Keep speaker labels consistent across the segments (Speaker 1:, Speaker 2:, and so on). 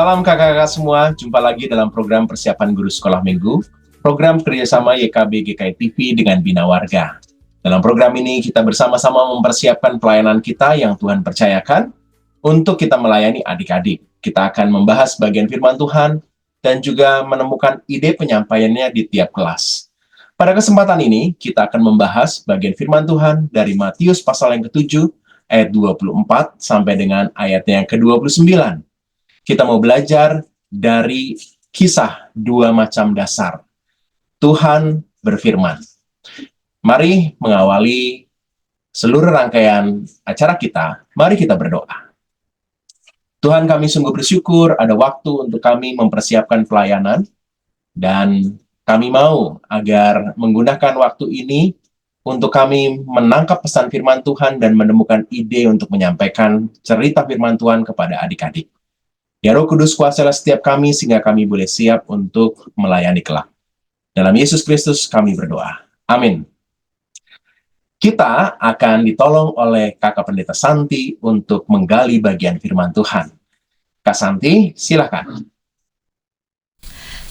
Speaker 1: Salam kakak-kakak semua, jumpa lagi dalam program persiapan guru sekolah minggu, program kerjasama YKB GKI TV dengan Bina Warga. Dalam program ini kita bersama-sama mempersiapkan pelayanan kita yang Tuhan percayakan untuk kita melayani adik-adik. Kita akan membahas bagian firman Tuhan dan juga menemukan ide penyampaiannya di tiap kelas. Pada kesempatan ini, kita akan membahas bagian firman Tuhan dari Matius pasal yang ke-7, ayat 24 sampai dengan ayatnya yang ke-29. Kita mau belajar dari kisah dua macam dasar. Tuhan berfirman. Mari mengawali seluruh rangkaian acara kita, mari kita berdoa. Tuhan, kami sungguh bersyukur ada waktu untuk kami mempersiapkan pelayanan, dan kami mau agar menggunakan waktu ini untuk kami menangkap pesan firman Tuhan dan menemukan ide untuk menyampaikan cerita firman Tuhan kepada adik-adik. Ya Roh Kudus, kuasailah setiap kami sehingga kami boleh siap untuk melayani kelak. Dalam Yesus Kristus kami berdoa. Amin. Kita akan ditolong oleh Kakak Pendeta Santi untuk menggali bagian firman Tuhan. Kak Santi, silakan.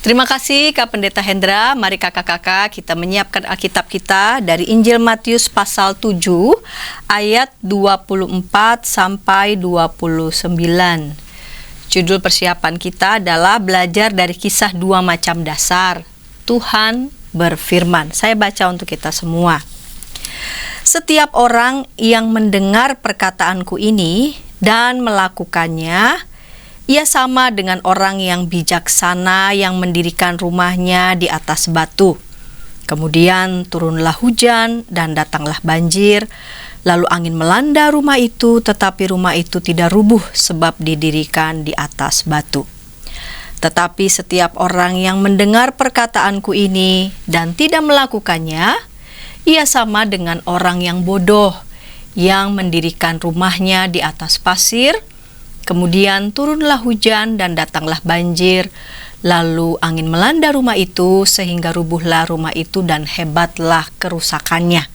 Speaker 2: Terima kasih Kak Pendeta Hendra. Mari kakak-kakak kita menyiapkan Alkitab kita dari Injil Matius pasal 7 ayat 24 sampai 29. Judul persiapan kita adalah belajar dari kisah dua macam dasar. Tuhan berfirman. Saya baca untuk kita semua. Setiap orang yang mendengar perkataanku ini dan melakukannya, ia sama dengan orang yang bijaksana yang mendirikan rumahnya di atas batu. Kemudian turunlah hujan dan datanglah banjir. Lalu angin melanda rumah itu, tetapi rumah itu tidak rubuh sebab didirikan di atas batu. Tetapi setiap orang yang mendengar perkataanku ini dan tidak melakukannya, ia sama dengan orang yang bodoh yang mendirikan rumahnya di atas pasir. Kemudian turunlah hujan dan datanglah banjir. Lalu angin melanda rumah itu sehingga rubuhlah rumah itu dan hebatlah kerusakannya.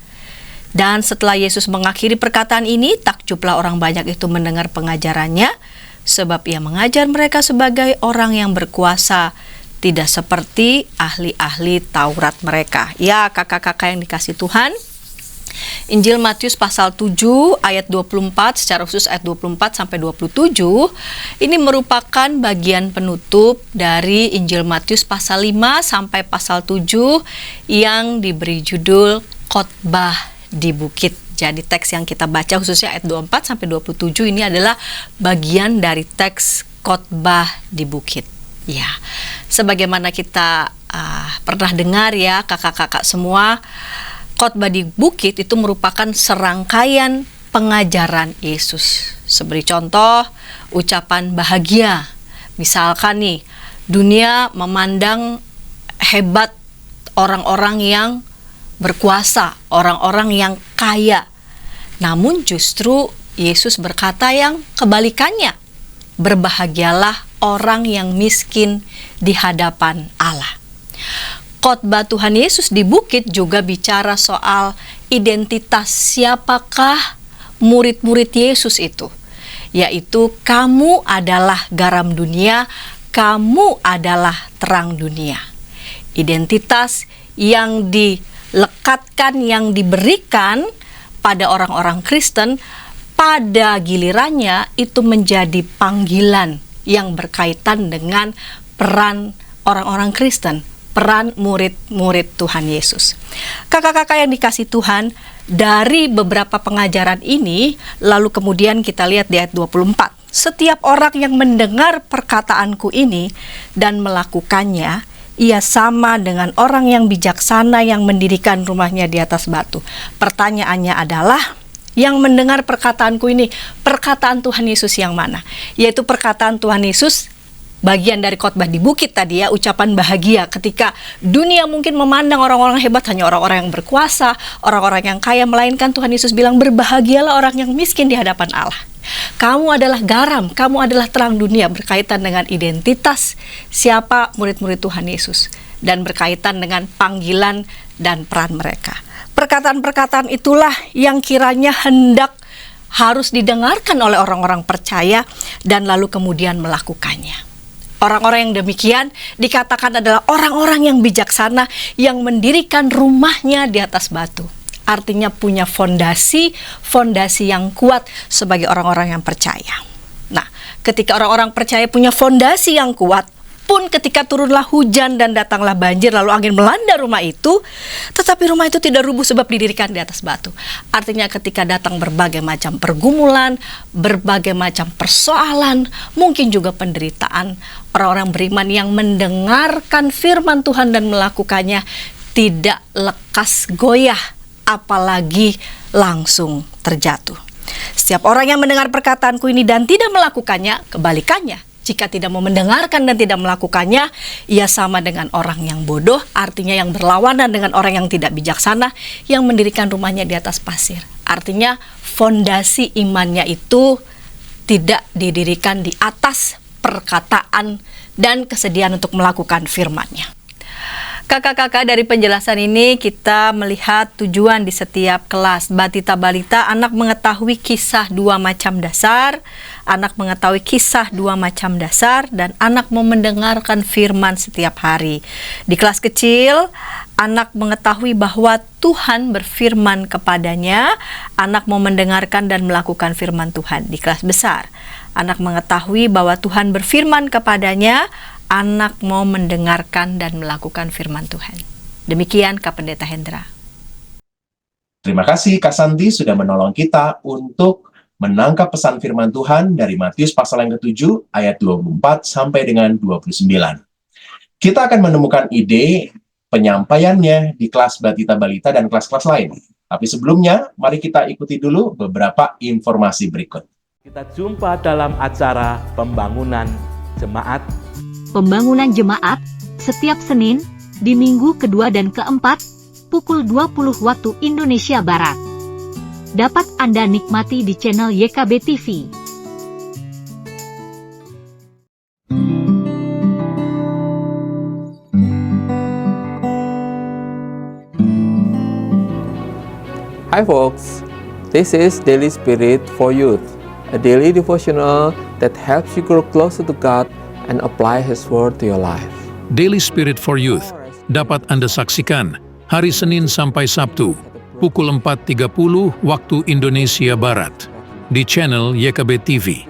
Speaker 2: Dan setelah Yesus mengakhiri perkataan ini, takjublah orang banyak itu mendengar pengajarannya, sebab ia mengajar mereka sebagai orang yang berkuasa, tidak seperti ahli-ahli Taurat mereka. Ya kakak-kakak yang dikasih Tuhan, Injil Matius pasal 7 ayat 24, secara khusus ayat 24 sampai 27, ini merupakan bagian penutup dari Injil Matius pasal 5 sampai pasal 7 yang diberi judul Khotbah di Bukit. Jadi teks yang kita baca khususnya ayat 24 sampai 27 ini adalah bagian dari teks Khotbah di Bukit. Ya, sebagaimana kita pernah dengar ya kakak-kakak semua, Khotbah di Bukit itu merupakan serangkaian pengajaran Yesus. Sebagai contoh, ucapan bahagia. Misalkan nih, dunia memandang hebat orang-orang yang berkuasa, orang-orang yang kaya. Namun justru Yesus berkata yang kebalikannya. Berbahagialah orang yang miskin di hadapan Allah. Khotbah Tuhan Yesus di Bukit juga bicara soal identitas siapakah murid-murid Yesus itu. Yaitu kamu adalah garam dunia, kamu adalah terang dunia. Identitas yang dilekatkan, yang diberikan pada orang-orang Kristen, pada gilirannya itu menjadi panggilan yang berkaitan dengan peran orang-orang Kristen, peran murid-murid Tuhan Yesus. Kakak-kakak yang dikasih Tuhan, dari beberapa pengajaran ini, lalu kemudian kita lihat di ayat 24. Setiap orang yang mendengar perkataanku ini dan melakukannya, ia sama dengan orang yang bijaksana yang mendirikan rumahnya di atas batu. Pertanyaannya adalah, yang mendengar perkataanku ini, perkataan Tuhan Yesus yang mana? Yaitu perkataan Tuhan Yesus bagian dari khotbah di bukit tadi ya, ucapan bahagia ketika dunia mungkin memandang orang-orang hebat hanya orang-orang yang berkuasa, orang-orang yang kaya, melainkan Tuhan Yesus bilang berbahagialah orang yang miskin di hadapan Allah. Kamu adalah garam, kamu adalah terang dunia, berkaitan dengan identitas siapa murid-murid Tuhan Yesus dan berkaitan dengan panggilan dan peran mereka. Perkataan-perkataan itulah yang kiranya hendak harus didengarkan oleh orang-orang percaya dan lalu kemudian melakukannya. Orang-orang yang demikian dikatakan adalah orang-orang yang bijaksana yang mendirikan rumahnya di atas batu. Artinya punya fondasi yang kuat sebagai orang-orang yang percaya. Nah, ketika orang-orang percaya punya fondasi yang kuat, pun ketika turunlah hujan dan datanglah banjir lalu angin melanda rumah itu, tetapi rumah itu tidak rubuh sebab didirikan di atas batu. Artinya ketika datang berbagai macam pergumulan, berbagai macam persoalan, mungkin juga penderitaan, orang-orang beriman yang mendengarkan firman Tuhan dan melakukannya tidak lekas goyah, apalagi langsung terjatuh. Setiap orang yang mendengar perkataanku ini dan tidak melakukannya, kebalikannya. Jika tidak mau mendengarkan dan tidak melakukannya, ia sama dengan orang yang bodoh, artinya yang berlawanan dengan orang yang tidak bijaksana, yang mendirikan rumahnya di atas pasir. Artinya fondasi imannya itu tidak didirikan di atas perkataan dan kesediaan untuk melakukan firman-Nya. Kakak-kakak, dari penjelasan ini kita melihat tujuan di setiap kelas. Batita balita, anak mengetahui kisah dua macam dasar, anak mengetahui kisah dua macam dasar, dan anak mau mendengarkan firman setiap hari. Di kelas kecil, anak mengetahui bahwa Tuhan berfirman kepadanya, anak mau mendengarkan dan melakukan firman Tuhan. Di kelas besar, anak mengetahui bahwa Tuhan berfirman kepadanya, anak mau mendengarkan dan melakukan firman Tuhan. Demikian Kak Pendeta Hendra.
Speaker 1: Terima kasih Kak Santi sudah menolong kita untuk menangkap pesan firman Tuhan dari Matius pasal yang ke-7 ayat 24 sampai dengan 29. Kita akan menemukan ide penyampaiannya di kelas Batita Balita dan kelas-kelas lain. Tapi sebelumnya, mari kita ikuti dulu beberapa informasi berikut.
Speaker 3: Kita jumpa dalam acara pembangunan jemaat.
Speaker 4: Pembangunan jemaat setiap Senin di minggu kedua dan keempat pukul 20 waktu Indonesia Barat. Dapat Anda nikmati di channel YKB TV.
Speaker 5: Hi folks, this is Daily Spirit for Youth, a daily devotional that helps you grow closer to God and apply His Word to your life.
Speaker 6: Daily Spirit for Youth dapat Anda saksikan hari Senin sampai Sabtu pukul 4.30 waktu Indonesia Barat di channel YKB TV.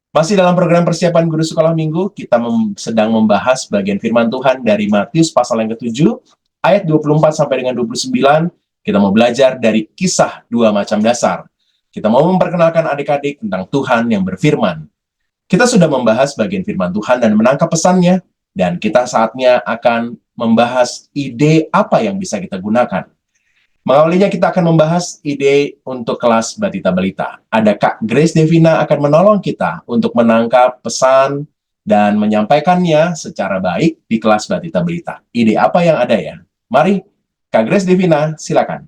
Speaker 1: Masih dalam program persiapan guru sekolah minggu, kita sedang membahas bagian firman Tuhan dari Matius pasal yang ke-7, ayat 24 sampai dengan 29. Kita mau belajar dari kisah dua macam dasar. Kita mau memperkenalkan adik-adik tentang Tuhan yang berfirman. Kita sudah membahas bagian firman Tuhan dan menangkap pesannya, dan kita saatnya akan membahas ide apa yang bisa kita gunakan. Mengawalinya kita akan membahas ide untuk kelas Batita Balita. Ada Kak Grace Devina akan menolong kita untuk menangkap pesan dan menyampaikannya secara baik di kelas Batita Balita. Ide apa yang ada ya? Mari, Kak Grace Devina, silakan.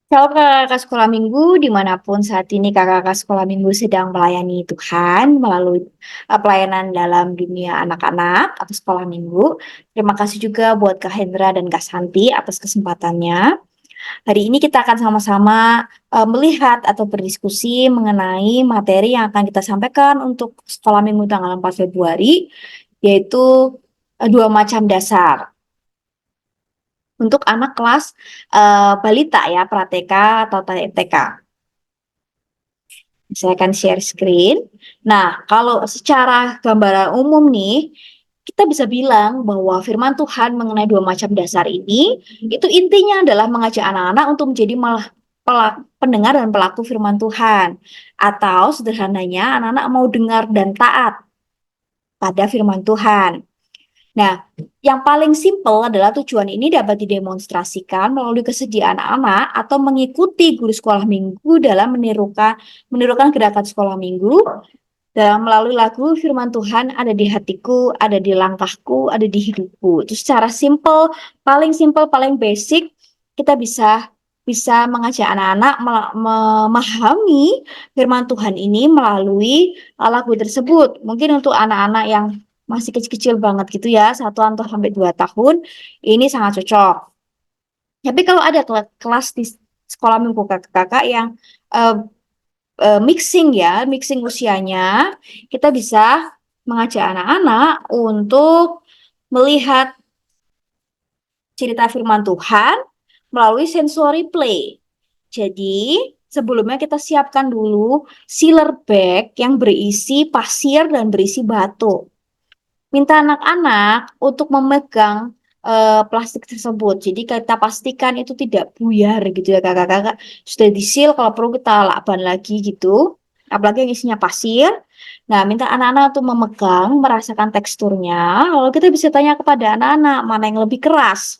Speaker 7: Shalom kakak-kakak sekolah minggu, dimanapun saat ini kakak-kakak sekolah minggu sedang melayani Tuhan melalui pelayanan dalam dunia anak-anak atau sekolah minggu. Terima kasih juga buat Kak Hendra dan Kak Santi atas kesempatannya. Hari ini kita akan sama-sama melihat atau berdiskusi mengenai materi yang akan kita sampaikan untuk sekolah minggu tanggal 4 Februari, yaitu dua macam dasar. Untuk anak kelas balita ya, pra-TK atau TK. Saya akan share screen. Nah, kalau secara gambaran umum nih, kita bisa bilang bahwa firman Tuhan mengenai dua macam dasar ini, itu intinya adalah mengajak anak-anak untuk menjadi pendengar dan pelaku firman Tuhan. Atau sederhananya, anak-anak mau dengar dan taat pada firman Tuhan. Nah, yang paling simpel adalah tujuan ini dapat didemonstrasikan melalui kesediaan anak atau mengikuti guru sekolah minggu dalam menirukan gerakan sekolah minggu dalam melalui lagu firman Tuhan ada di hatiku, ada di langkahku, ada di hidupku. Itu secara simpel, paling basic kita bisa bisa mengajak anak-anak memahami firman Tuhan ini melalui lagu tersebut. Mungkin untuk anak-anak yang masih kecil-kecil banget gitu ya, 1 sampai 2 tahun, ini sangat cocok. Tapi kalau ada kelas di sekolah minggu kakak-kakak yang eh, mixing usianya, kita bisa mengajak anak-anak untuk melihat cerita firman Tuhan melalui sensory play. Jadi, sebelumnya kita siapkan dulu sealer bag yang berisi pasir dan berisi batu. Minta anak-anak untuk memegang plastik tersebut. Jadi kita pastikan itu tidak buyar gitu ya kakak-kakak. Sudah disil, kalau perlu kita lakban lagi gitu. Apalagi yang isinya pasir. Nah, minta anak-anak untuk memegang, merasakan teksturnya. Lalu kita bisa tanya kepada anak-anak mana yang lebih keras.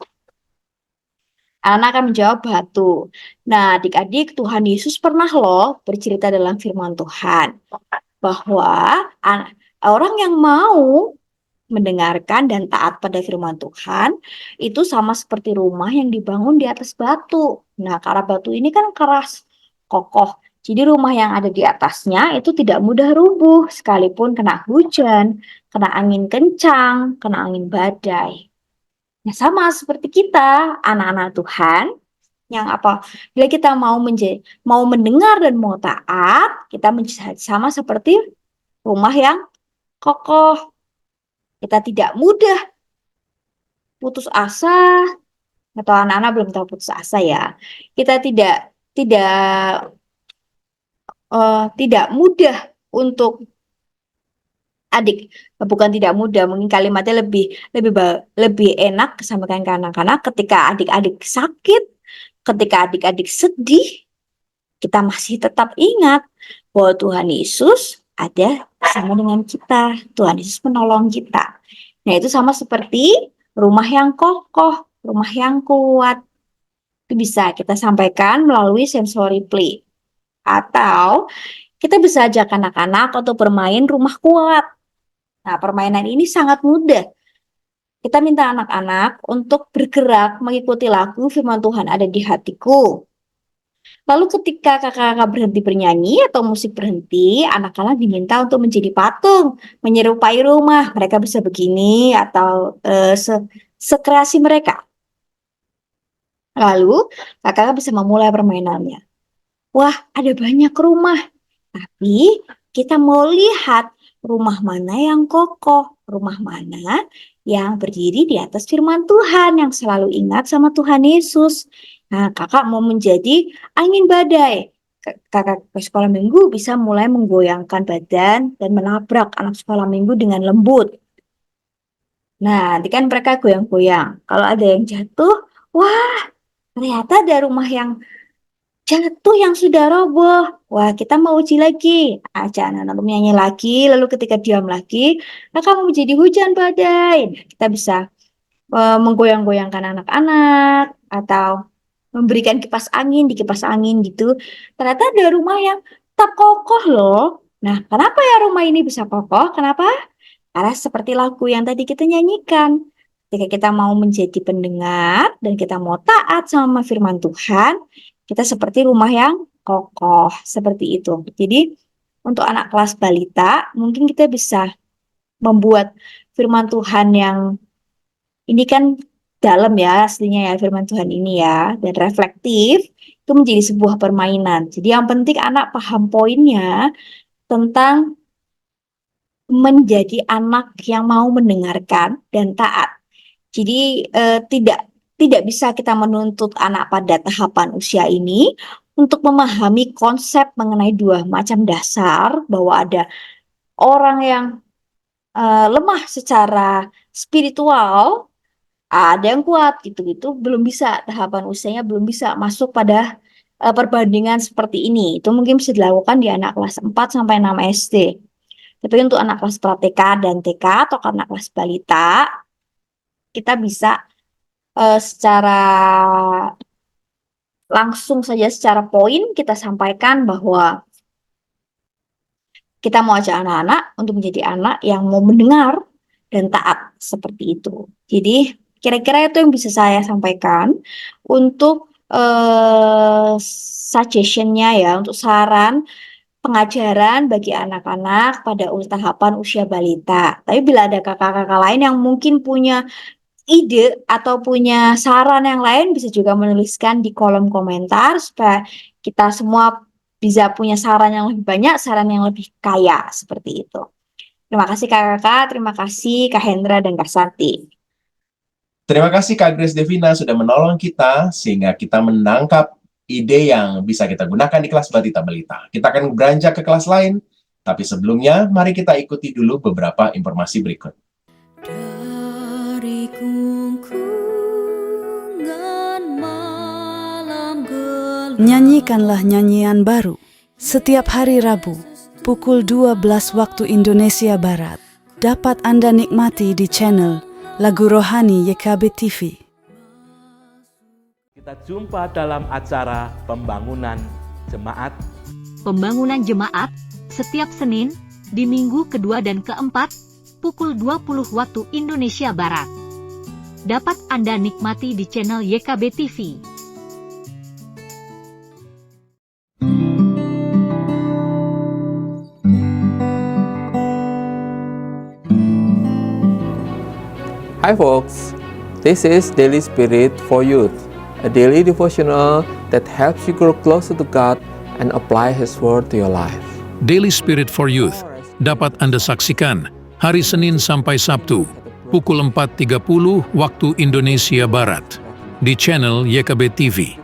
Speaker 7: Anak akan menjawab batu. Nah, adik-adik, Tuhan Yesus pernah loh bercerita dalam firman Tuhan bahwa orang yang mau mendengarkan dan taat pada firman Tuhan itu sama seperti rumah yang dibangun di atas batu. Nah, karena batu ini kan keras, kokoh. Jadi rumah yang ada di atasnya itu tidak mudah rubuh sekalipun kena hujan, kena angin kencang, kena angin badai. Nah, sama seperti kita, anak-anak Tuhan, yang apa? Bila kita mau mendengar dan mau taat, kita menjadi sama seperti rumah yang kokoh. Kita tidak mudah putus asa, atau anak-anak belum tahu putus asa ya. Kita tidak tidak mudah untuk bukan tidak mudah, mungkin kalimatnya lebih enak kesampaikan ke anak-anak ketika adik-adik sakit, ketika adik-adik sedih, kita masih tetap ingat bahwa Tuhan Yesus ada bersama dengan kita. Tuhan Yesus menolong kita. Nah, itu sama seperti rumah yang kokoh, rumah yang kuat. Itu bisa kita sampaikan melalui sensory play. Atau kita bisa ajak anak-anak untuk bermain rumah kuat. Nah, permainan ini sangat mudah. Kita minta anak-anak untuk bergerak mengikuti lagu firman Tuhan ada di hatiku. Lalu ketika kakak-kakak berhenti bernyanyi atau musik berhenti, anak-anak diminta untuk menjadi patung, menyerupai rumah. Mereka bisa begini atau sekreasi mereka. Lalu kakak-kakak bisa memulai permainannya. Wah, ada banyak rumah. Tapi kita mau lihat rumah mana yang kokoh, rumah mana yang berdiri di atas firman Tuhan, yang selalu ingat sama Tuhan Yesus. Nah, kakak mau menjadi angin badai. Kakak ke sekolah minggu bisa mulai menggoyangkan badan dan menabrak anak sekolah minggu dengan lembut. Nah, nanti kan mereka goyang-goyang. Kalau ada yang jatuh, wah, ternyata ada rumah yang jatuh yang sudah roboh. Wah, kita mau uji lagi. Ajak anak-anak menyanyi lagi, lalu ketika diam lagi, maka mau menjadi hujan badai. Nah, kita bisa menggoyang-goyangkan anak-anak atau memberikan kipas angin, di kipas angin gitu. Ternyata ada rumah yang tetap kokoh loh. Nah, kenapa ya rumah ini bisa kokoh? Kenapa? Karena seperti lagu yang tadi kita nyanyikan. Ketika kita mau menjadi pendengar dan kita mau taat sama firman Tuhan, kita seperti rumah yang kokoh, seperti itu. Jadi, untuk anak kelas balita, mungkin kita bisa membuat firman Tuhan yang ini kan dalam ya aslinya ya firman Tuhan ini ya, dan reflektif, itu menjadi sebuah permainan. Jadi yang penting anak paham poinnya tentang menjadi anak yang mau mendengarkan dan taat. Jadi tidak bisa kita menuntut anak pada tahapan usia ini untuk memahami konsep mengenai dua macam dasar, bahwa ada orang yang lemah secara spiritual, ada yang kuat gitu-gitu, belum bisa, tahapan usianya belum bisa masuk pada perbandingan seperti ini. Itu mungkin bisa dilakukan di anak kelas 4 sampai 6 SD. Tapi untuk anak kelas pra-TK dan TK atau anak kelas balita, kita bisa secara langsung saja, secara poin kita sampaikan bahwa kita mau ajak anak-anak untuk menjadi anak yang mau mendengar dan taat, seperti itu. Jadi kira-kira itu yang bisa saya sampaikan untuk suggestion-nya ya, untuk saran pengajaran bagi anak-anak pada tahapan usia balita. Tapi bila ada kakak-kakak lain yang mungkin punya ide atau punya saran yang lain, bisa juga menuliskan di kolom komentar supaya kita semua bisa punya saran yang lebih banyak, saran yang lebih kaya seperti itu. Terima kasih kakak-kakak, terima kasih Kak Hendra dan Kak Santi.
Speaker 1: Terima kasih Kak Grace Devina sudah menolong kita sehingga kita menangkap ide yang bisa kita gunakan di kelas Batita Balita. Kita akan beranjak ke kelas lain, tapi sebelumnya mari kita ikuti dulu beberapa informasi berikut.
Speaker 8: Dari gungkungan malam gelap.
Speaker 9: Nyanyikanlah nyanyian baru setiap hari Rabu pukul 12 waktu Indonesia Barat. Dapat Anda nikmati di channel Lagu Rohani YKB TV.
Speaker 3: Kita jumpa dalam acara pembangunan jemaat.
Speaker 4: Pembangunan jemaat setiap Senin di minggu kedua dan keempat pukul 20 waktu Indonesia Barat. Dapat Anda nikmati di channel YKB TV.
Speaker 5: Hi folks, this is Daily Spirit for Youth, a daily devotional that helps you grow closer to God and apply His Word to your life.
Speaker 6: Daily Spirit for Youth dapat Anda saksikan hari Senin sampai Sabtu pukul 4.30 waktu Indonesia Barat di channel YKB TV.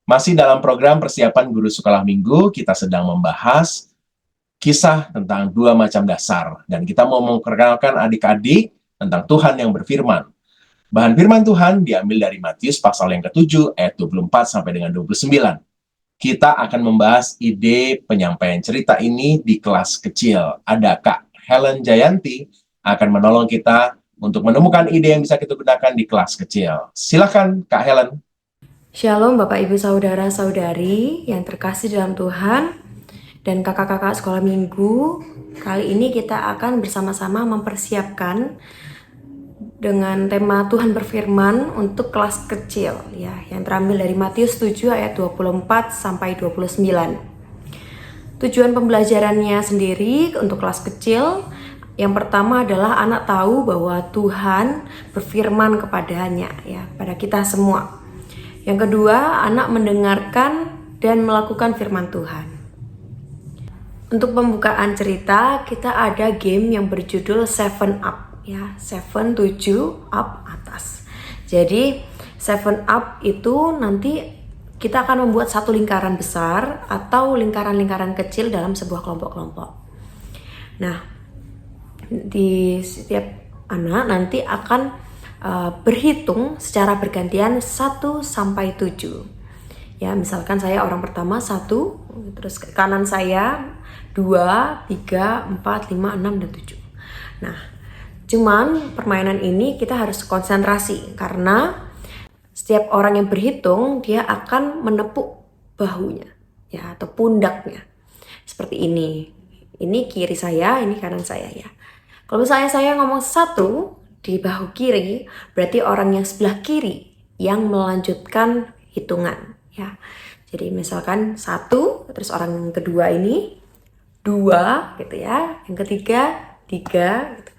Speaker 1: Masih dalam program persiapan guru sekolah minggu, kita sedang membahas kisah tentang dua macam dasar. Dan kita mau memperkenalkan adik-adik tentang Tuhan yang berfirman. Bahan firman Tuhan diambil dari Matius pasal yang ke-7 ayat 24 sampai dengan 29. Kita akan membahas ide penyampaian cerita ini di kelas kecil. Ada Kak Helen Jayanti akan menolong kita untuk menemukan ide yang bisa kita gunakan di kelas kecil. Silakan Kak Helen.
Speaker 10: Shalom Bapak Ibu Saudara-saudari yang terkasih dalam Tuhan dan kakak-kakak sekolah minggu. Kali ini kita akan bersama-sama mempersiapkan dengan tema Tuhan berfirman untuk kelas kecil ya, yang terambil dari Matius 7 ayat 24 sampai 29. Tujuan pembelajarannya sendiri untuk kelas kecil, yang pertama adalah anak tahu bahwa Tuhan berfirman kepadanya ya, pada kita semua. Yang kedua, anak mendengarkan dan melakukan firman Tuhan. Untuk pembukaan cerita, kita ada game yang berjudul 7 Up ya, 7, 7, up, atas. Jadi 7 Up itu nanti kita akan membuat satu lingkaran besar atau lingkaran-lingkaran kecil dalam sebuah kelompok-kelompok. Nah, di setiap anak nanti akan berhitung secara bergantian 1 sampai 7. Ya, misalkan saya orang pertama 1, terus ke kanan saya 2, 3, 4, 5, 6, dan 7. Nah, cuman permainan ini kita harus konsentrasi karena setiap orang yang berhitung dia akan menepuk bahunya ya, atau pundaknya. Seperti ini. Ini kiri saya, ini kanan saya ya. Kalau misalnya saya ngomong 1 di bahu kiri, berarti orang yang sebelah kiri yang melanjutkan hitungan ya. Jadi misalkan 1, terus orang yang kedua ini 2 gitu ya, yang ketiga 3 gitu.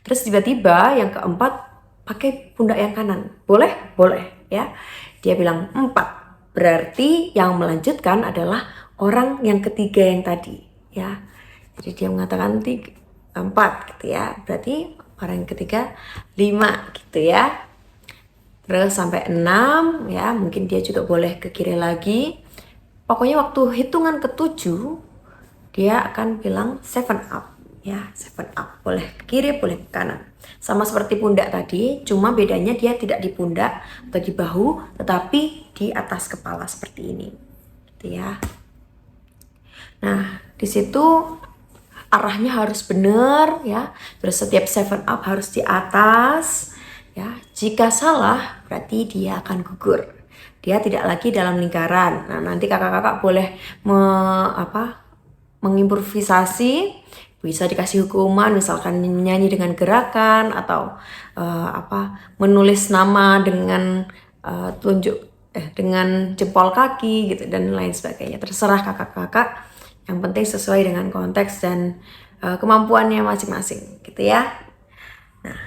Speaker 10: Terus tiba-tiba yang keempat pakai pundak yang kanan. Boleh? Boleh ya. Dia bilang 4. Berarti yang melanjutkan adalah orang yang ketiga yang tadi ya. Jadi dia mengatakan 4 gitu ya. Berarti orang yang ketiga 5 gitu ya. Terus sampai 6 ya, mungkin dia juga boleh ke kiri lagi. Pokoknya waktu hitungan ke-7 dia akan bilang 7 up ya, 7 up. Boleh ke kiri, boleh ke kanan. Sama seperti pundak tadi, cuma bedanya dia tidak di pundak atau di bahu, tetapi di atas kepala seperti ini. Gitu ya. Nah, di situ arahnya harus benar ya. Terus setiap 7 up harus di atas ya. Jika salah berarti dia akan gugur. Dia tidak lagi dalam lingkaran. Nah, nanti kakak-kakak boleh mengimprovisasi, bisa dikasih hukuman, misalkan menyanyi dengan gerakan atau menulis nama dengan tunjuk dengan jempol kaki gitu dan lain sebagainya. Terserah kakak-kakak, yang penting sesuai dengan konteks dan kemampuannya masing-masing gitu ya. Nah,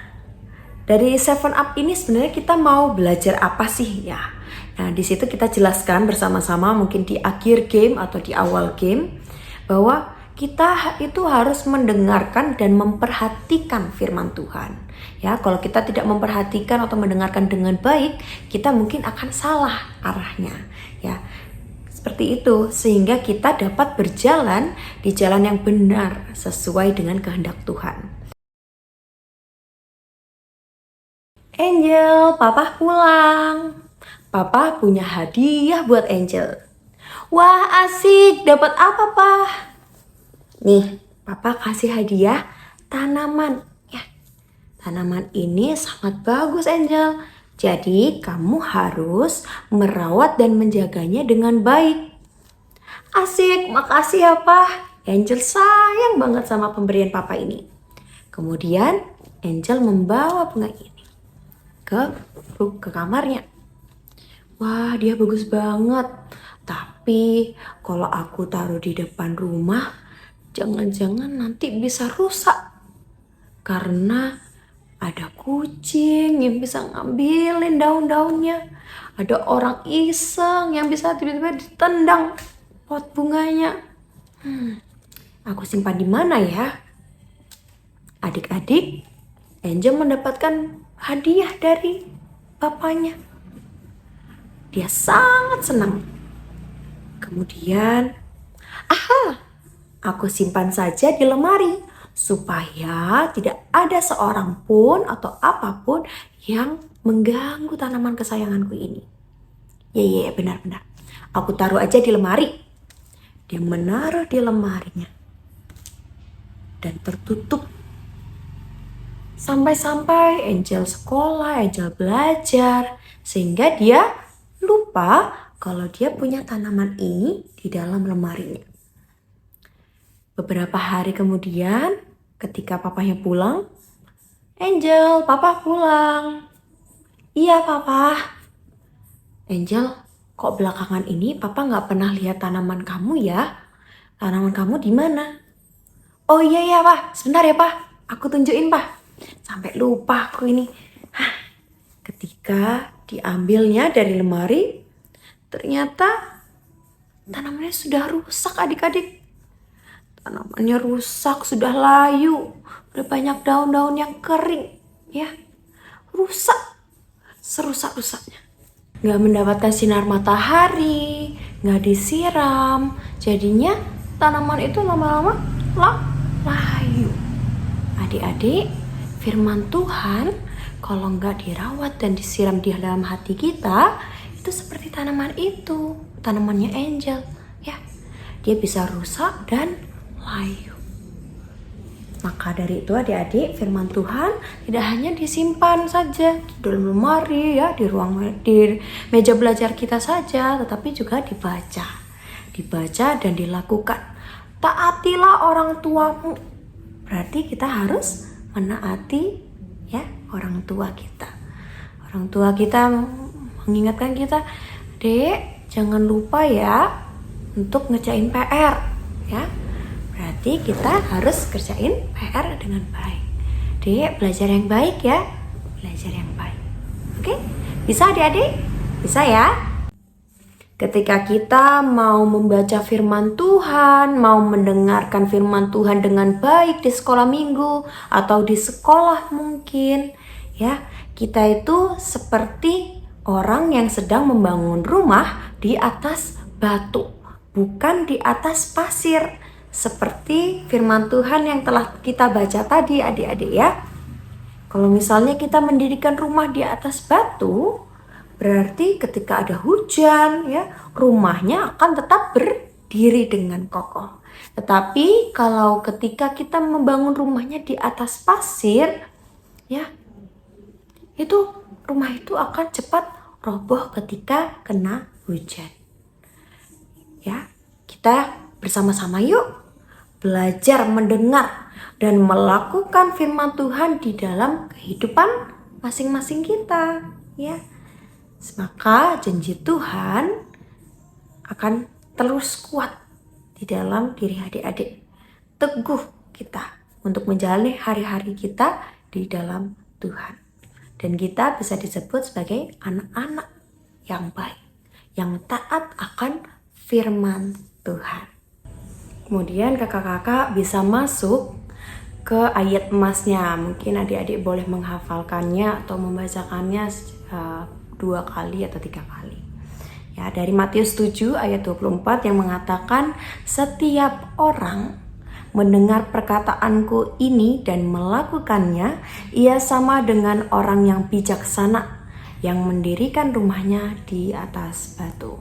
Speaker 10: dari 7up ini sebenarnya kita mau belajar apa sih ya? Nah, di situ kita jelaskan bersama-sama mungkin di akhir game atau di awal game bahwa kita itu harus mendengarkan dan memperhatikan firman Tuhan. Ya, kalau kita tidak memperhatikan atau mendengarkan dengan baik, kita mungkin akan salah arahnya. Ya, seperti itu sehingga kita dapat berjalan di jalan yang benar sesuai dengan kehendak Tuhan. Angel, Papa pulang. Papa punya hadiah buat Angel. Wah, asik. Dapat apa, Pak? Nih, Papa kasih hadiah tanaman. Ya, tanaman ini sangat bagus, Angel. Jadi, kamu harus merawat dan menjaganya dengan baik. Asik, makasih ya, Pak. Angel sayang banget sama pemberian Papa ini. Kemudian, Angel membawa bunga ini ke kamarnya. Wah, dia bagus banget. Tapi kalau aku taruh di depan rumah, jangan-jangan nanti bisa rusak. Karena ada kucing yang bisa ngambilin daun-daunnya. Ada orang iseng yang bisa tiba-tiba ditendang pot bunganya. Aku simpan di mana ya? Adik-adik, Angel mendapatkan hadiah dari bapaknya. Dia sangat senang. Kemudian, aku simpan saja di lemari supaya tidak ada seorang pun atau apapun yang mengganggu tanaman kesayanganku ini. Ya, benar-benar. Aku taruh aja di lemari. Dia menaruh di lemarinya dan tertutup. Sampai-sampai Angel sekolah, Angel belajar, sehingga dia lupa kalau dia punya tanaman ini di dalam lemarinya. Beberapa hari kemudian, ketika papanya pulang, Angel, Papa pulang. Iya, Papa. Angel, kok belakangan ini Papa nggak pernah lihat tanaman kamu ya? Tanaman kamu di mana? Oh iya, Pak. Sebentar ya, Pak. Aku tunjukin, Pak. Sampai lupa aku ini. Ketika diambilnya dari lemari, ternyata tanamannya sudah rusak, adik-adik. Tanamannya rusak, sudah layu. Udah banyak daun-daun yang kering. Ya, rusak. Serusak-rusaknya. Gak mendapatkan sinar matahari, gak disiram. Jadinya tanaman itu lama-lama layu. Adik-adik, firman Tuhan kalau nggak dirawat dan disiram di dalam hati kita, itu seperti tanaman itu, tanamannya Angel, ya, dia bisa rusak dan layu. Maka dari itu adik-adik, firman Tuhan tidak hanya disimpan saja di dalam lemari, ya, di meja belajar kita saja, tetapi juga dibaca dan dilakukan. Taatilah orang tuamu. Berarti kita harus menaati ya orang tua kita. Orang tua kita mengingatkan kita, Dek, jangan lupa ya untuk ngerjain PR ya. Berarti kita harus kerjain PR dengan baik. Dek, belajar yang baik ya. Belajar yang baik. Oke? Bisa adik-adik? Bisa ya? Ketika kita mau membaca firman Tuhan, mau mendengarkan firman Tuhan dengan baik di sekolah minggu atau di sekolah mungkin, ya, kita itu seperti orang yang sedang membangun rumah di atas batu, bukan di atas pasir. Seperti firman Tuhan yang telah kita baca tadi, adik-adik ya. Kalau misalnya kita mendirikan rumah di atas batu, berarti ketika ada hujan ya, rumahnya akan tetap berdiri dengan kokoh. Tetapi kalau ketika kita membangun rumahnya di atas pasir ya, itu rumah itu akan cepat roboh ketika kena hujan. Ya, kita bersama-sama yuk belajar mendengar dan melakukan firman Tuhan di dalam kehidupan masing-masing kita ya. Maka janji Tuhan akan terus kuat di dalam diri adik-adik. Teguh kita untuk menjalani hari-hari kita di dalam Tuhan. Dan kita bisa disebut sebagai anak-anak yang baik, yang taat akan firman Tuhan. Kemudian kakak-kakak bisa masuk ke ayat emasnya. Mungkin adik-adik boleh menghafalkannya atau membacakannya 2 kali atau 3 kali. Ya, dari Matius 7 ayat 24 yang mengatakan, setiap orang mendengar perkataanku ini dan melakukannya, ia sama dengan orang yang bijaksana yang mendirikan rumahnya di atas batu.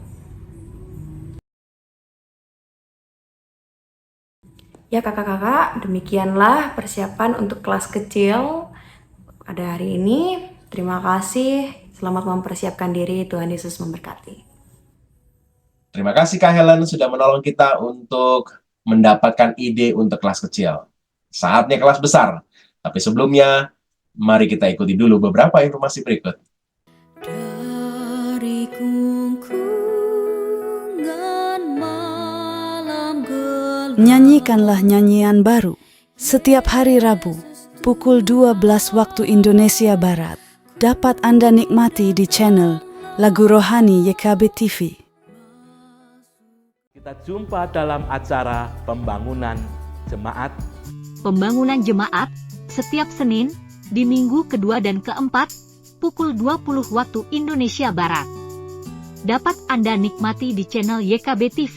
Speaker 10: Ya kakak-kakak, demikianlah persiapan untuk kelas kecil pada hari ini. Terima kasih, selamat mempersiapkan diri, Tuhan Yesus memberkati.
Speaker 1: Terima kasih Kak Helen sudah menolong kita untuk mendapatkan ide untuk kelas kecil. Saatnya kelas besar. Tapi sebelumnya, mari kita ikuti dulu beberapa informasi berikut.
Speaker 8: Dari kungkungan malam gelap.
Speaker 9: Nyanyikanlah nyanyian baru setiap hari Rabu pukul 12 waktu Indonesia Barat. Dapat Anda nikmati di channel Lagu Rohani YKB TV.
Speaker 3: Kita jumpa dalam acara pembangunan jemaat.
Speaker 4: Pembangunan jemaat setiap Senin di minggu kedua dan keempat pukul 20 waktu Indonesia Barat. Dapat Anda nikmati di channel YKB TV.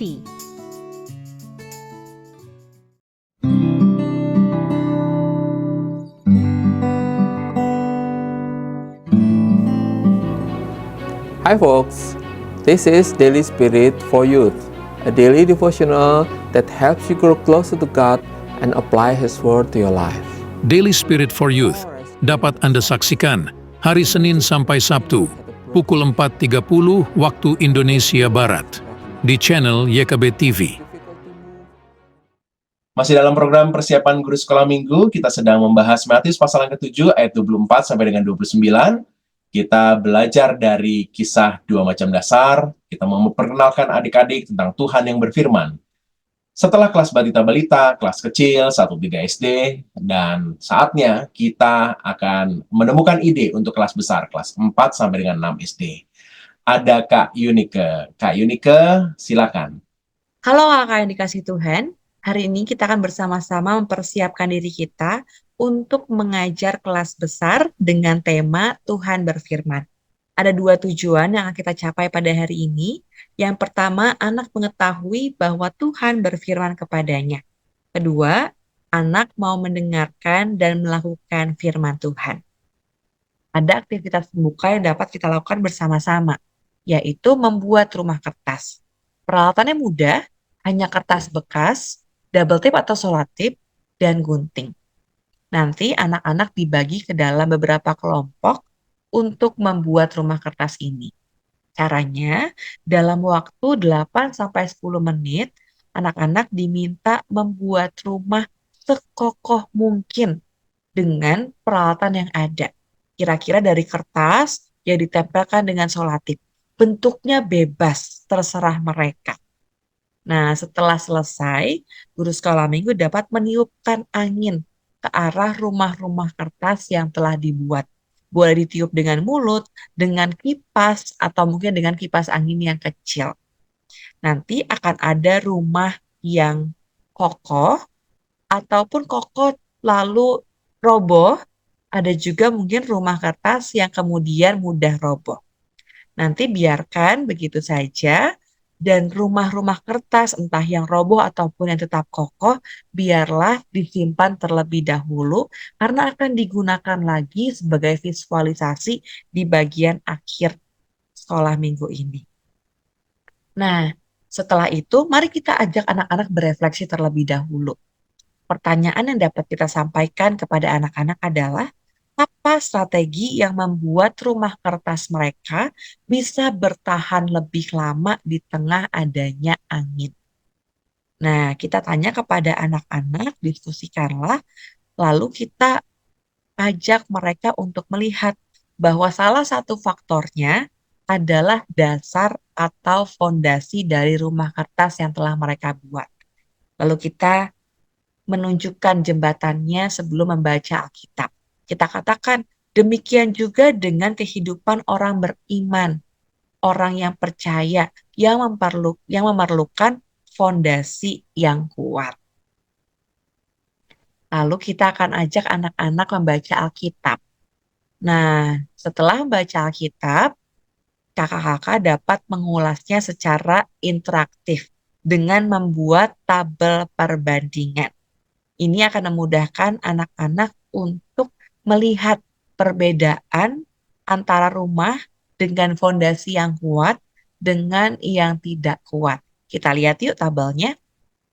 Speaker 5: Hi folks, this is Daily Spirit for Youth, a daily devotional that helps you grow closer to God and apply His Word to your life.
Speaker 6: Daily Spirit for Youth dapat Anda saksikan hari Senin sampai Sabtu pukul 4.30 waktu Indonesia Barat di channel YKB TV.
Speaker 1: Masih dalam program persiapan guru sekolah minggu, kita sedang membahas Matius pasal yang ke-7 ayat 24 sampai dengan 29. Kita belajar dari kisah 2 macam dasar, kita mau memperkenalkan adik-adik tentang Tuhan yang berfirman. Setelah kelas balita-balita, kelas kecil, 1-3 SD, dan saatnya kita akan menemukan ide untuk kelas besar, kelas 4 sampai dengan 6 SD. Ada Kak Yunike. Kak Yunike, silakan.
Speaker 11: Halo kakak yang dikasih Tuhan, hari ini kita akan bersama-sama mempersiapkan diri kita untuk mengajar kelas besar dengan tema Tuhan berfirman. Ada 2 tujuan yang akan kita capai pada hari ini. Yang pertama, anak mengetahui bahwa Tuhan berfirman kepadanya. Kedua, anak mau mendengarkan dan melakukan firman Tuhan. Ada aktivitas pembuka yang dapat kita lakukan bersama-sama, yaitu membuat rumah kertas. Peralatannya mudah, hanya kertas bekas, double tape atau selotip, dan gunting. Nanti anak-anak dibagi ke dalam beberapa kelompok untuk membuat rumah kertas ini. Caranya, dalam waktu 8-10 menit, anak-anak diminta membuat rumah sekokoh mungkin dengan peralatan yang ada. Kira-kira dari kertas yang ditempelkan dengan selotip. Bentuknya bebas, terserah mereka. Nah, setelah selesai, guru sekolah minggu dapat meniupkan angin ke arah rumah-rumah kertas yang telah dibuat. Boleh ditiup dengan mulut, dengan kipas, atau mungkin dengan kipas angin yang kecil. Nanti akan ada rumah yang kokoh, ataupun kokoh lalu roboh. Ada juga mungkin rumah kertas yang kemudian mudah roboh. Nanti biarkan begitu saja. Dan rumah-rumah kertas, entah yang roboh ataupun yang tetap kokoh, biarlah disimpan terlebih dahulu, karena akan digunakan lagi sebagai visualisasi di bagian akhir sekolah minggu ini. Nah, setelah itu, mari kita ajak anak-anak berefleksi terlebih dahulu. Pertanyaan yang dapat kita sampaikan kepada anak-anak adalah, apa strategi yang membuat rumah kertas mereka bisa bertahan lebih lama di tengah adanya angin? Nah, kita tanya kepada anak-anak, diskusikanlah, lalu kita ajak mereka untuk melihat bahwa salah satu faktornya adalah dasar atau fondasi dari rumah kertas yang telah mereka buat. Lalu kita menunjukkan jembatannya sebelum membaca Alkitab. Kita katakan, demikian juga dengan kehidupan orang beriman, orang yang percaya, yang memerlukan fondasi yang kuat. Lalu kita akan ajak anak-anak membaca Alkitab. Nah, setelah membaca Alkitab, kakak-kakak dapat mengulasnya secara interaktif dengan membuat tabel perbandingan. Ini akan memudahkan anak-anak untuk melihat perbedaan antara rumah dengan fondasi yang kuat dengan yang tidak kuat. Kita lihat yuk tabelnya.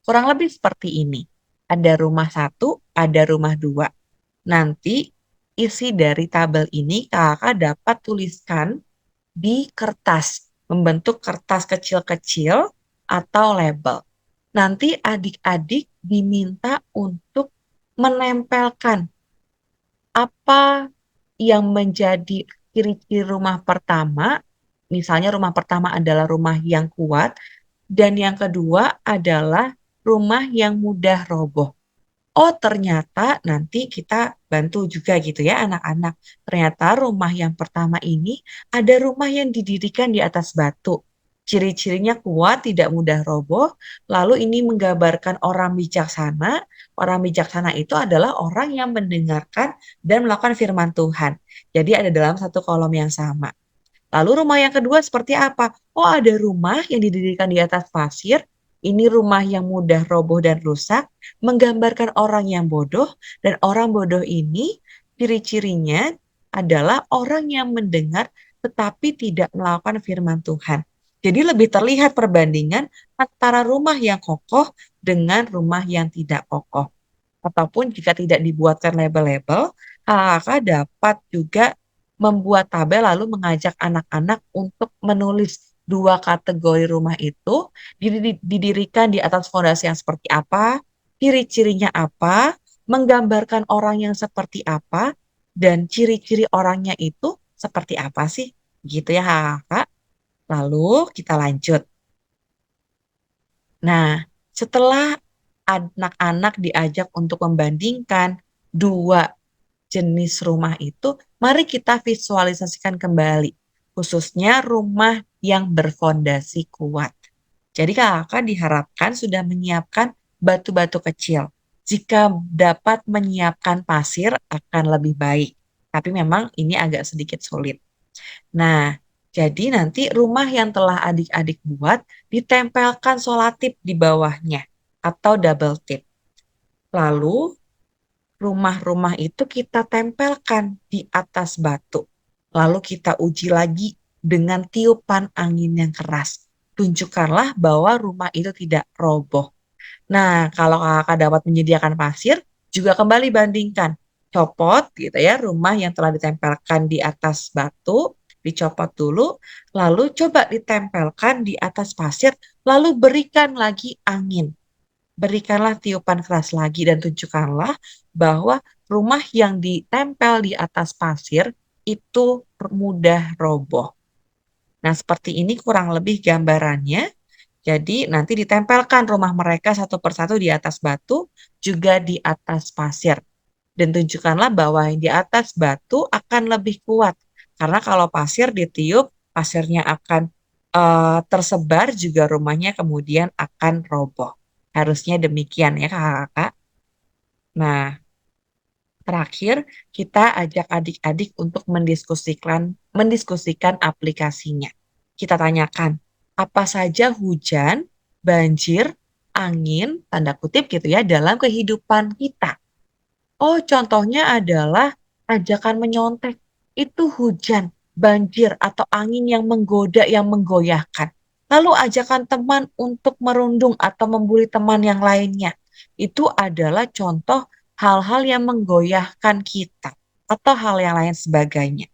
Speaker 11: Kurang lebih seperti ini. Ada rumah 1, ada rumah 2. Nanti isi dari tabel ini kakak dapat tuliskan di kertas, membentuk kertas kecil-kecil atau label. Nanti adik-adik diminta untuk menempelkan apa yang menjadi ciri-ciri rumah pertama. Misalnya rumah pertama adalah rumah yang kuat, dan yang kedua adalah rumah yang mudah roboh. Oh, ternyata nanti kita bantu juga gitu ya anak-anak. Ternyata rumah yang pertama ini ada rumah yang didirikan di atas batu. Ciri-cirinya kuat, tidak mudah roboh. Lalu ini menggambarkan orang bijaksana. Orang bijaksana itu adalah orang yang mendengarkan dan melakukan firman Tuhan. Jadi ada dalam satu kolom yang sama. Lalu rumah yang kedua seperti apa? Oh, ada rumah yang didirikan di atas pasir. Ini rumah yang mudah roboh dan rusak, menggambarkan orang yang bodoh, dan orang bodoh ini ciri-cirinya adalah orang yang mendengar tetapi tidak melakukan firman Tuhan. Jadi lebih terlihat perbandingan antara rumah yang kokoh dengan rumah yang tidak kokoh. Ataupun jika tidak dibuatkan label-label, kakak dapat juga membuat tabel lalu mengajak anak-anak untuk menulis 2 kategori rumah itu didirikan di atas fondasi yang seperti apa, ciri-cirinya apa, menggambarkan orang yang seperti apa, dan ciri-ciri orangnya itu seperti apa sih? Gitu ya kakak. Lalu kita lanjut. Nah, setelah anak-anak diajak untuk membandingkan 2 jenis rumah itu, mari kita visualisasikan kembali, khususnya rumah yang berfondasi kuat. Jadi kakak diharapkan sudah menyiapkan batu-batu kecil. Jika dapat menyiapkan pasir akan lebih baik, tapi memang ini agak sedikit sulit. Nah, jadi nanti rumah yang telah adik-adik buat ditempelkan solatip di bawahnya atau double tip. Lalu rumah-rumah itu kita tempelkan di atas batu. Lalu kita uji lagi dengan tiupan angin yang keras. Tunjukkanlah bahwa rumah itu tidak roboh. Nah, kalau kakak dapat menyediakan pasir, juga kembali bandingkan. Copot gitu ya, rumah yang telah ditempelkan di atas batu, dicopot dulu, lalu coba ditempelkan di atas pasir, lalu berikan lagi angin. Berikanlah tiupan keras lagi dan tunjukkanlah bahwa rumah yang ditempel di atas pasir itu mudah roboh. Nah, seperti ini kurang lebih gambarannya. Jadi nanti ditempelkan rumah mereka satu persatu di atas batu, juga di atas pasir. Dan tunjukkanlah bahwa yang di atas batu akan lebih kuat. Karena kalau pasir ditiup, pasirnya akan tersebar, juga rumahnya kemudian akan roboh. Harusnya demikian ya kakak-kakak. Nah, terakhir kita ajak adik-adik untuk mendiskusikan aplikasinya. Kita tanyakan, apa saja hujan, banjir, angin, tanda kutip gitu ya, dalam kehidupan kita. Oh, contohnya adalah ajakan menyontek. Itu hujan, banjir, atau angin yang menggoda, yang menggoyahkan. Lalu ajakan teman untuk merundung atau membuli teman yang lainnya. Itu adalah contoh hal-hal yang menggoyahkan kita atau hal yang lain sebagainya.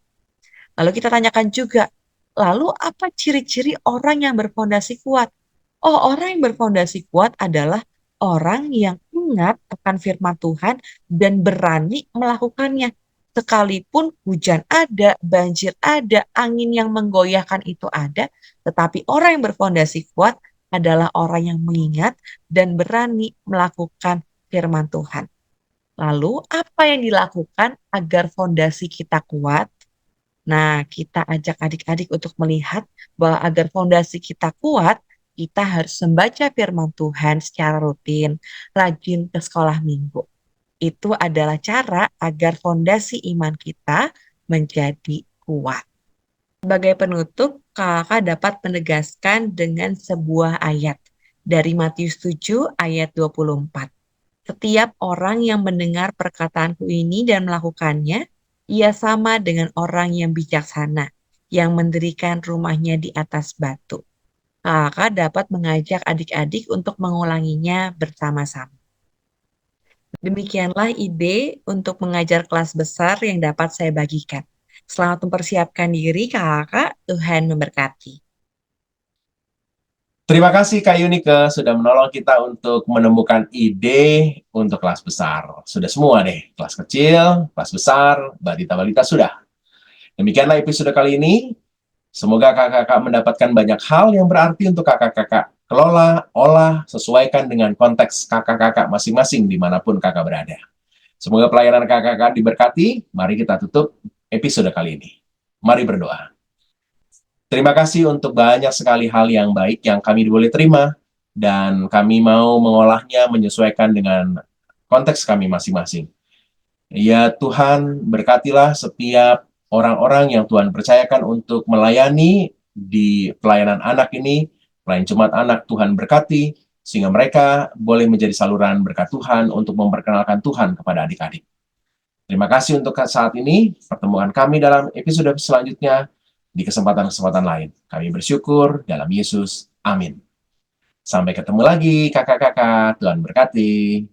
Speaker 11: Lalu kita tanyakan juga, lalu apa ciri-ciri orang yang berfondasi kuat? Oh, orang yang berfondasi kuat adalah orang yang ingat akan firman Tuhan dan berani melakukannya. Sekalipun hujan ada, banjir ada, angin yang menggoyahkan itu ada, tetapi orang yang berfondasi kuat adalah orang yang mengingat dan berani melakukan firman Tuhan. Lalu, apa yang dilakukan agar fondasi kita kuat? Nah, kita ajak adik-adik untuk melihat bahwa agar fondasi kita kuat, kita harus membaca firman Tuhan secara rutin, rajin ke sekolah minggu. Itu adalah cara agar fondasi iman kita menjadi kuat. Sebagai penutup, kakak dapat menegaskan dengan sebuah ayat dari Matius 7 ayat 24. Setiap orang yang mendengar perkataanku ini dan melakukannya, ia sama dengan orang yang bijaksana, yang mendirikan rumahnya di atas batu. Kakak dapat mengajak adik-adik untuk mengulanginya bersama-sama. Demikianlah ide untuk mengajar kelas besar yang dapat saya bagikan. Selamat mempersiapkan diri, kakak. Tuhan memberkati.
Speaker 1: Terima kasih Kak Yunike sudah menolong kita untuk menemukan ide untuk kelas besar. Sudah semua deh, kelas kecil, kelas besar, balita-balita sudah. Demikianlah episode kali ini. Semoga kakak-kakak mendapatkan banyak hal yang berarti untuk kakak-kakak kelola, olah, sesuaikan dengan konteks kakak-kakak masing-masing dimanapun kakak berada. Semoga pelayanan kakak-kakak diberkati. Mari kita tutup episode kali ini. Mari berdoa. Terima kasih untuk banyak sekali hal yang baik yang kami boleh terima, dan kami mau mengolahnya menyesuaikan dengan konteks kami masing-masing. Ya Tuhan, berkatilah setiap orang-orang yang Tuhan percayakan untuk melayani di pelayanan anak ini, pelayan Jemaat Anak. Tuhan berkati, sehingga mereka boleh menjadi saluran berkat Tuhan untuk memperkenalkan Tuhan kepada adik-adik. Terima kasih untuk saat ini. Pertemuan kami dalam episode selanjutnya di kesempatan-kesempatan lain. Kami bersyukur dalam Yesus. Amin. Sampai ketemu lagi kakak-kakak. Tuhan berkati.